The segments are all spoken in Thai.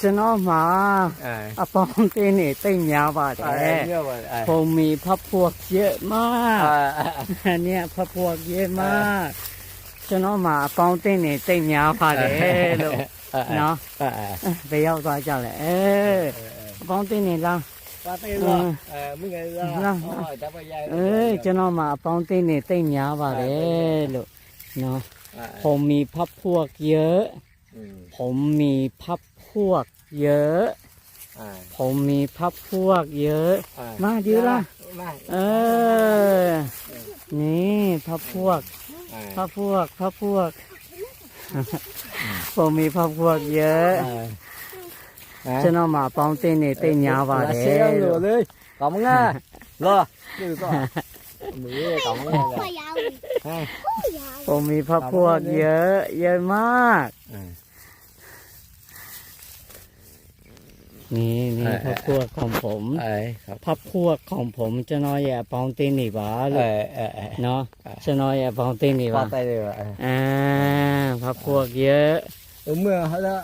ကျွန်တော်မှာအပေါင်းအသင်းတွေတိတ်များပါတယ်ผมมีพักพวกเยอะมากเนี่ยพักพวกเยอะมากကျွန်တော်မှာအပေါင်းအသင်းတွေတိတ်များပါတယ်လို့နော်ဘယ်ရောက်သွားကြလဲအပေါင်းအသင်းတွေလားมึงไงล่ะจะไปยายကျွန်တော်မှာအပေါင်းအသင်းတွေတိတ်များပါတယ်လို့နော်ผมมีพักพวกเยอะผมมีพักพวกเยอะผมมีพักพวกเยอะมาดีละนี่พักพวกผมมีพักพวกเยอะฉันเอามาป้องเต้นเต้นยาวว่าเด้เลยก่อนมึงอ่ะรอดูก่อนมือก่อนมึงอ่ะผมมีพักพวกเยอะเยอะมากนี่พักพวกของผมพักพวกของผมจะน้อยแย่ป้องเต้นนี่บ้าเลยเนาะจะน้อยแย่ป้องเต้นนี่บ้าพักพวกเยอะเมื่อเขาละ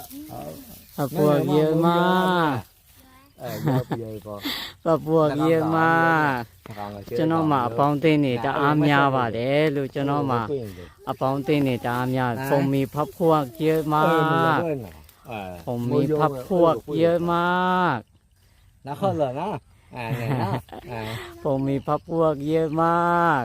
พักพวกเยอะมากพักพวกเยอะมากจะน้องมาป้องเต้นนี่จะอาเมียบ้าเด้ลูกจะน้องมาป้องเต้นนี่จะอาเมียผมมีพักพวกเยอะมากผมมีพักพวกเยอะมากนะคนเหรอนะเนี่ยนะผมมีพักพวกเยอะมาก